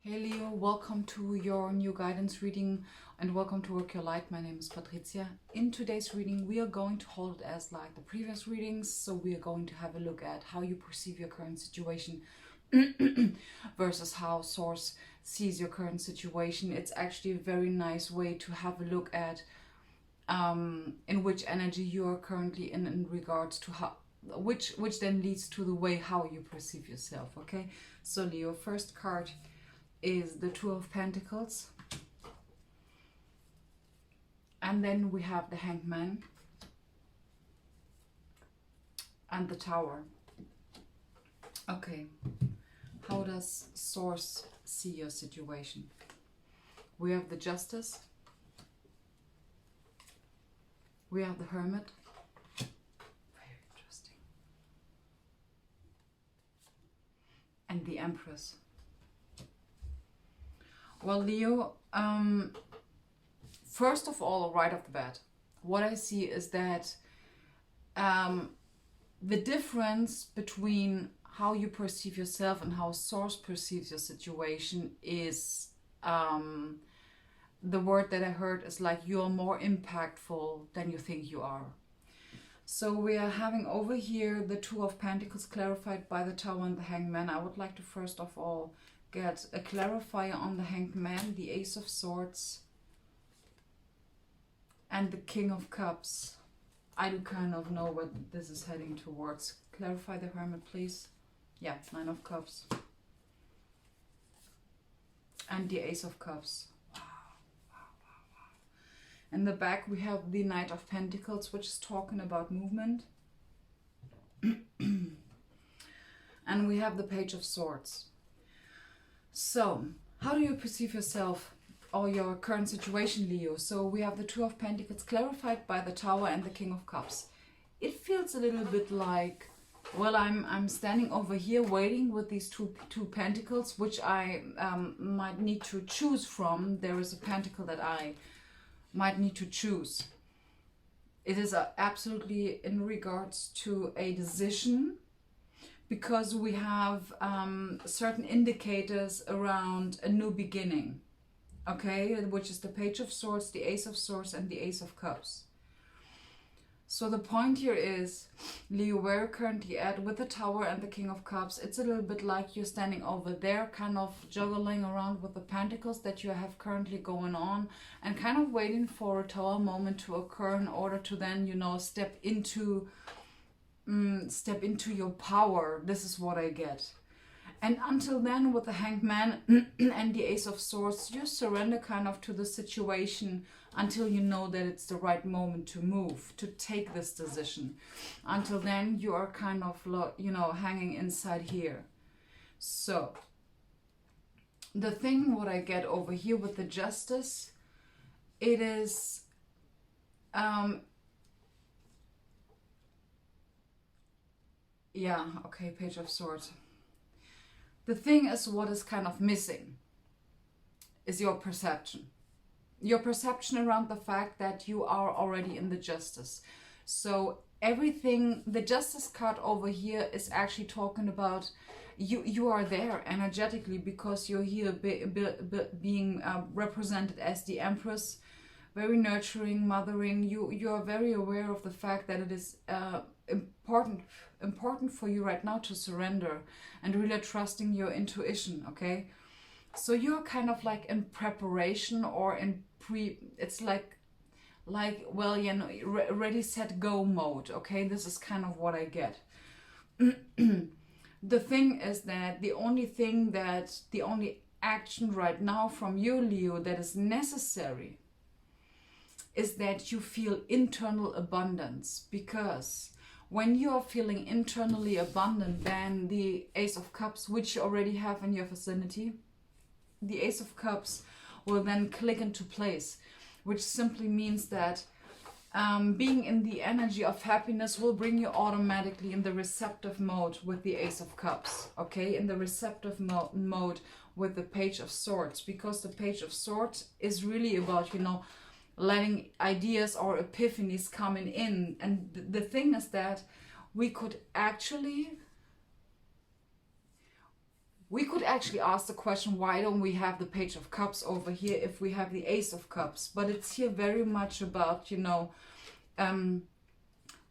Hey Leo, welcome to your new guidance reading and welcome to Work Your Light. My name is Patricia. In today's reading, we are going to hold it as like the previous readings. So we are going to have a look at how you perceive your current situation versus how Source sees your current situation. It's actually a very nice way to have a look at in which energy you are currently in regards to how which then leads to the way how you perceive yourself. Okay, so Leo, first card is the Two of Pentacles, and then we have the Hangman and the Tower. Okay, how does Source see your situation? We have the Justice, we have the Hermit, very interesting, and the Empress. Well, Leo, first of all, right off the bat, what I see is that the difference between how you perceive yourself and how Source perceives your situation is the word that I heard is like you are more impactful than you think you are. So we are having over here the Two of Pentacles clarified by the Tower and the Hangman. I would like to first of all get a clarifier on the Hangman, the Ace of Swords, and the King of Cups. I do kind of know what this is heading towards. Clarify the Hermit, please. Yeah, Nine of Cups. And the Ace of Cups. Wow, wow, wow, wow. In the back we have the Knight of Pentacles, which is talking about movement. And we have the Page of Swords. So, how do you perceive yourself or your current situation, Leo? So we have the Two of Pentacles clarified by the Tower and the King of Cups. It feels a little bit like, well, I'm standing over here waiting with these two pentacles, which I might need to choose from. There is a pentacle that I might need to choose. It is absolutely in regards to a decision, because we have certain indicators around a new beginning, okay, which is the Page of Swords, the Ace of Swords, and the Ace of Cups. So the point here is, Leo, where you're currently at with the Tower and the King of Cups, it's a little bit like you're standing over there, kind of juggling around with the pentacles that you have currently going on, and kind of waiting for a Tower moment to occur in order to then, you know, step into your power. This is what I get. And until then, with the Hangman and the Ace of Swords, you surrender kind of to the situation until you know that it's the right moment to move, to take this decision. Until then, you are kind of, you know, hanging inside here. So the thing what I get over here with the Justice, it is yeah, okay, Page of Swords. The thing is, what is kind of missing is your perception. Your perception around the fact that you are already in the Justice. So everything, the Justice card over here is actually talking about you are there energetically, because you're here being represented as the Empress, very nurturing, mothering. You are very aware of the fact that it is important for you right now to surrender and really trusting your intuition. Okay, so you're kind of like in preparation or in it's like well, you know, ready, set, go mode. Okay, this is kind of what I get. The thing is that the only action right now from you, Leo, that is necessary is that you feel internal abundance, because when you are feeling internally abundant, then the Ace of Cups, which you already have in your vicinity, the Ace of Cups will then click into place, which simply means that being in the energy of happiness will bring you automatically in the receptive mode with the Ace of Cups, okay, in the receptive mode with the Page of Swords, because the Page of Swords is really about, you know, letting ideas or epiphanies coming in. And the thing is that we could actually we could actually ask the question, why don't we have the Page of Cups over here if we have the Ace of Cups? But it's here very much about, you know,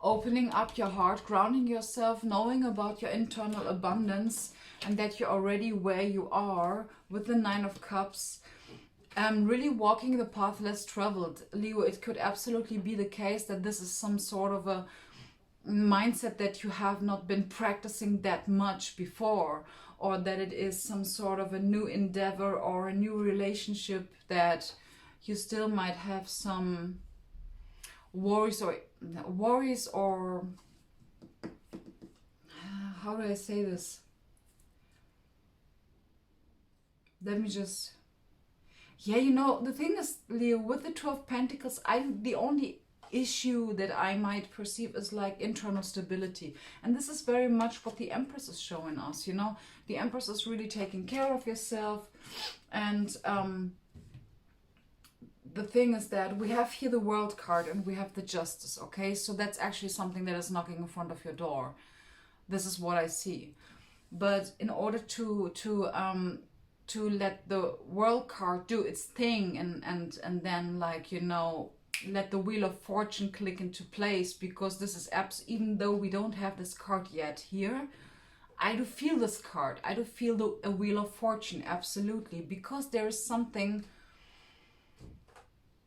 opening up your heart, grounding yourself, knowing about your internal abundance, and that you're already where you are with the Nine of Cups. Really walking the path less traveled. Leo, it could absolutely be the case that this is some sort of a mindset that you have not been practicing that much before, or that it is some sort of a new endeavor or a new relationship that you still might have some worries or how do I say this? Let me just, yeah, you know, the thing is, Leo, with the Two of Pentacles, the only issue that I might perceive is like internal stability. And this is very much what the Empress is showing us, you know. The Empress is really taking care of yourself. And the thing is that we have here the World card and we have the Justice, okay? So that's actually something that is knocking in front of your door. This is what I see. But in order to let the World card do its thing and then, like, you know, let the Wheel of Fortune click into place, because this is even though we don't have this card yet here, I do feel this card. I do feel a Wheel of Fortune, absolutely, because there is something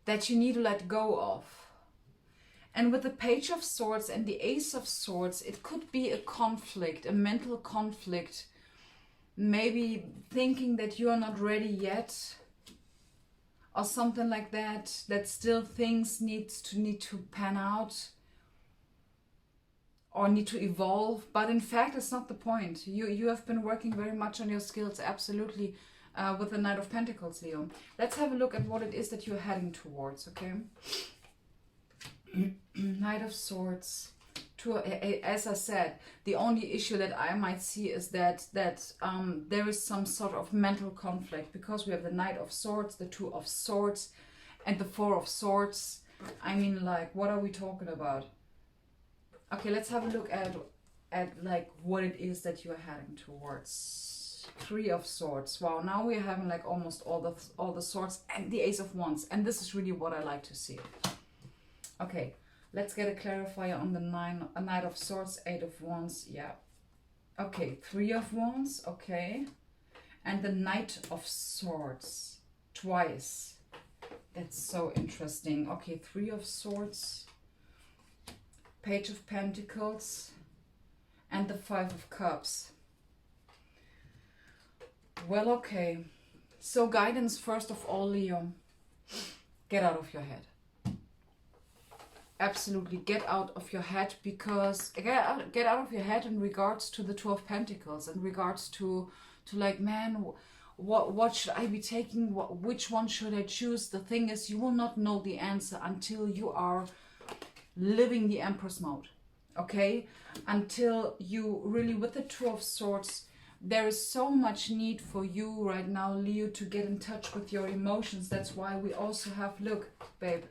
that you need to let go of. And with the Page of Swords and the Ace of Swords, it could be a conflict, a mental conflict, maybe thinking that you are not ready yet, or something like that, that still things need to pan out or need to evolve. But in fact, it's not the point. You have been working very much on your skills, absolutely, with the Knight of Pentacles, Leo. Let's have a look at what it is that you're heading towards, okay? Knight of Swords. As I said, the only issue that I might see is that there is some sort of mental conflict, because we have the Knight of Swords, the Two of Swords, and the Four of Swords. I mean, like, what are we talking about? Okay, let's have a look at like what it is that you are heading towards. Three of Swords. Wow, now we're having like almost all the swords and the Ace of Wands, and this is really what I like to see. Okay. Let's get a clarifier on the Knight of Swords, Eight of Wands, yeah. Okay, Three of Wands, okay. And the Knight of Swords, twice. That's so interesting. Okay, Three of Swords, Page of Pentacles, and the Five of Cups. Well, okay. So guidance, first of all, Leo. Get out of your head. Absolutely, get out of your head, because get out of your head in regards to the Two of Pentacles, in regards to like, man, what should I be taking? Which one should I choose? The thing is, you will not know the answer until you are living the Empress mode, okay? Until you really, with the Two of Swords, there is so much need for you right now, Leo, to get in touch with your emotions. That's why we also have, look, babe,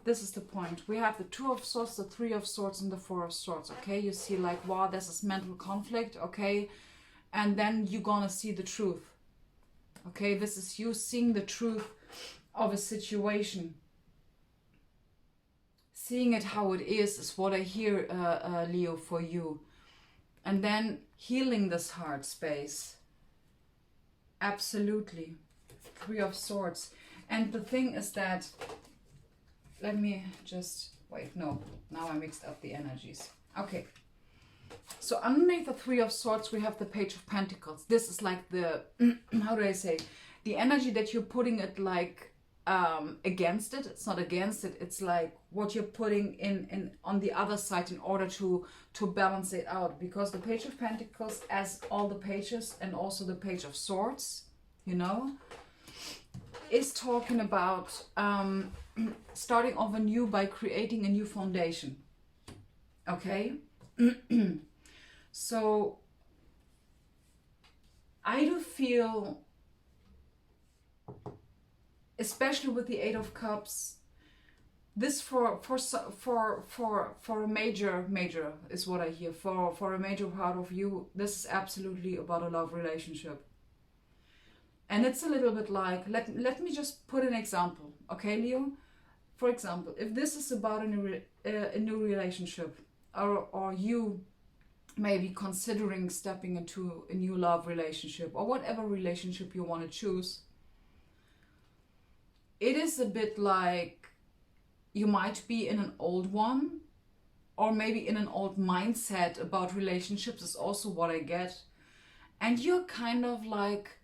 this is the point. We have the Two of Swords, the Three of Swords, and the Four of Swords, okay? You see, like, wow, this is mental conflict, okay? And then you're gonna see the truth, okay? This is you seeing the truth of a situation. Seeing it how it is what I hear, Leo, for you. And then healing this heart space. Absolutely. Three of Swords. And the thing is that, let me just, wait, no, now I mixed up the energies. Okay, so underneath the Three of Swords, we have the Page of Pentacles. This is like the, how do I say, the energy that you're putting it like against it. It's not against it, it's like what you're putting in on the other side in order to balance it out. Because the Page of Pentacles, as all the pages, and also the Page of Swords, you know, is talking about starting off anew by creating a new foundation, okay? So I do feel, especially with the Eight of Cups, this for a major is what I hear, for a major part of you, this is absolutely about a love relationship. And it's a little bit like, let me just put an example, okay, Leo? For example, if this is about a new relationship, or you maybe considering stepping into a new love relationship, or whatever relationship you want to choose, it is a bit like you might be in an old one, or maybe in an old mindset about relationships is also what I get. And you're kind of like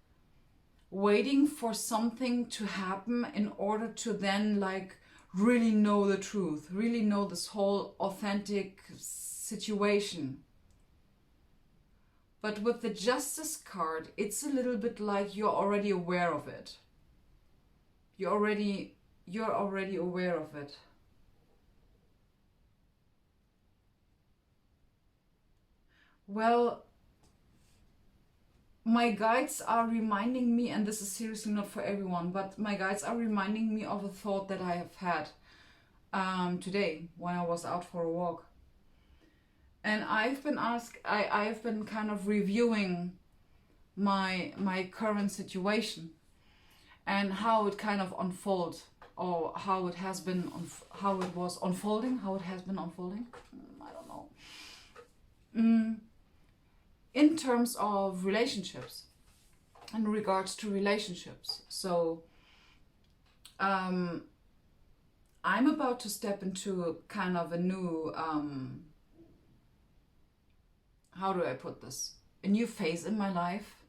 waiting for something to happen in order to then like really know the truth, really know this whole authentic situation. But with the Justice card, it's a little bit like you're already aware of it. You're already aware of it. Well, my guides are reminding me, and this is seriously not for everyone, but my guides are reminding me of a thought that I have had today when I was out for a walk. And I've been kind of reviewing my current situation and how it kind of unfolds, or how it has been, how it was unfolding, how it has been unfolding. I don't know. In terms of relationships, in regards to relationships. So I'm about to step into kind of a new, how do I put this? A new phase in my life.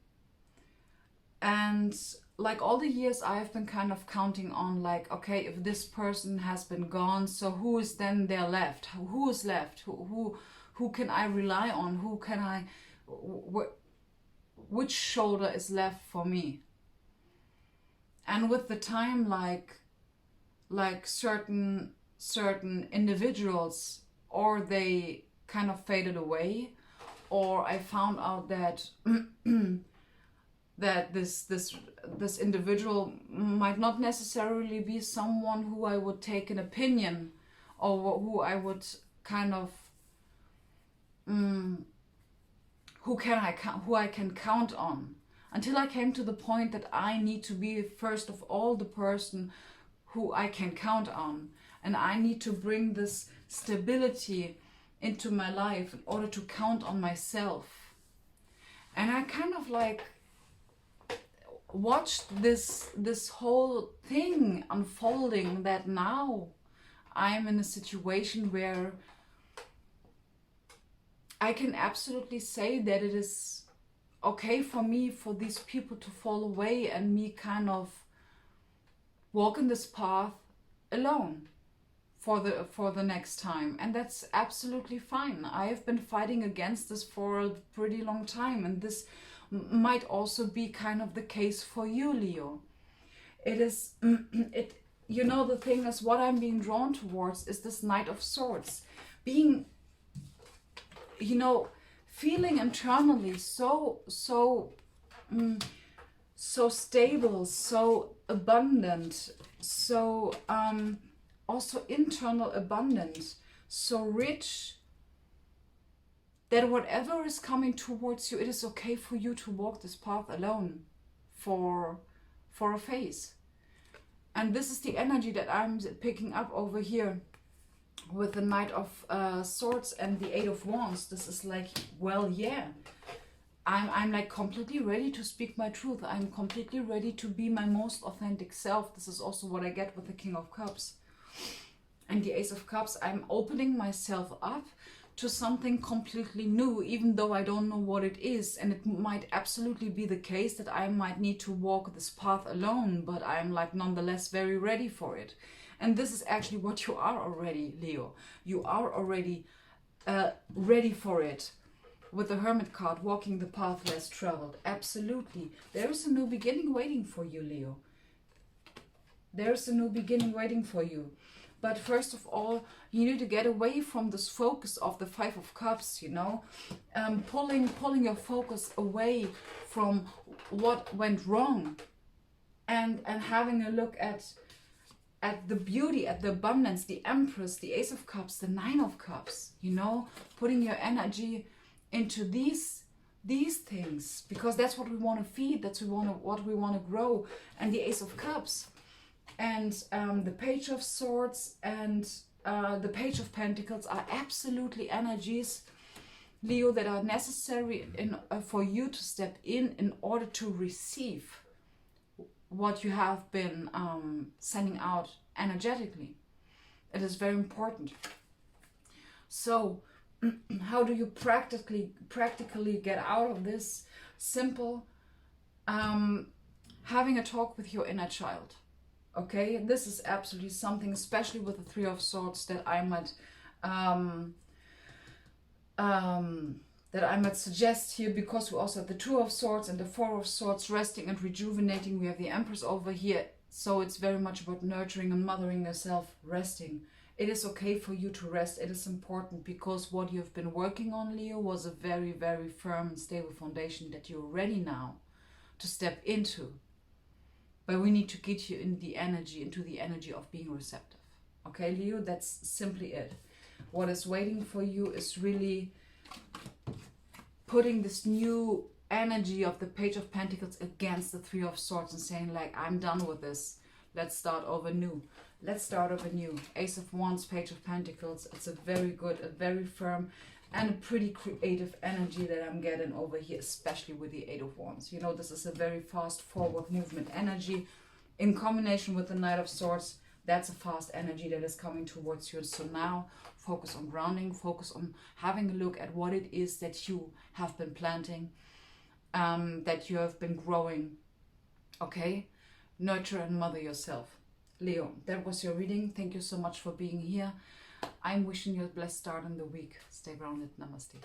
And like all the years I've been kind of counting on, like, okay, if this person has been gone, so who is then there left? Who is left? Who can I rely on? Who can I, which shoulder is left for me? And with the time, like certain individuals, or they kind of faded away, or I found out that that this individual might not necessarily be someone who I would take an opinion, or who I would kind of who I can count on, until I came to the point that I need to be first of all the person who I can count on, and I need to bring this stability into my life in order to count on myself. And I kind of like watched this whole thing unfolding, that now I'm in a situation where I can absolutely say that it is okay for me, for these people to fall away, and me kind of walk in this path alone for the next time. And that's absolutely fine. I have been fighting against this for a pretty long time, and this might also be kind of the case for you, Leo. It is you know, the thing is, what I'm being drawn towards is this Knight of Swords, being, you know, feeling internally so stable, so abundant, so also internal abundance, so rich, that whatever is coming towards you, it is okay for you to walk this path alone for a phase. And this is the energy that I'm picking up over here with the Knight of Swords and the Eight of Wands. This is like, well, yeah, I'm like completely ready to speak my truth. I'm completely ready to be my most authentic self. This is also what I get with the King of Cups and the Ace of Cups. I'm opening myself up to something completely new, even though I don't know what it is. And it might absolutely be the case that I might need to walk this path alone, but I'm like nonetheless very ready for it. And this is actually what you are already, Leo. You are already ready for it. With the Hermit card, walking the path less traveled. Absolutely. There is a new beginning waiting for you, Leo. There is a new beginning waiting for you. But first of all, you need to get away from this focus of the Five of Cups, you know. Pulling your focus away from what went wrong. And having a look at at the beauty, at the abundance, the Empress, the Ace of Cups, the Nine of Cups, you know, putting your energy into these things, because that's what we want to feed, that's what we want to grow. And the Ace of Cups and the Page of Swords and the Page of Pentacles are absolutely energies, Leo, that are necessary for you to step in order to receive what you have been sending out energetically. It is very important. So how do you practically get out of this? Simple. Having a talk with your inner child. Okay, this is absolutely something, especially with the Three of Swords, that I might suggest here, because we also have the Two of Swords and the Four of Swords, resting and rejuvenating. We have the Empress over here, so it's very much about nurturing and mothering yourself, resting. It is okay for you to rest. It is important, because what you've been working on, Leo, was a very, very firm and stable foundation that you're ready now to step into. But we need to get you into the energy of being receptive. Okay, Leo, that's simply it. What is waiting for you is really putting this new energy of the Page of Pentacles against the Three of Swords and saying, like, I'm done with this. Let's start over new. Let's start over new. Ace of Wands, Page of Pentacles. It's a very good, a very firm, and a pretty creative energy that I'm getting over here, especially with the Eight of Wands. You know, this is a very fast forward movement energy in combination with the Knight of Swords. That's a fast energy that is coming towards you. So now focus on grounding, focus on having a look at what it is that you have been planting, that you have been growing. Okay? Nurture and mother yourself. Leo, that was your reading. Thank you so much for being here. I'm wishing you a blessed start in the week. Stay grounded. Namaste.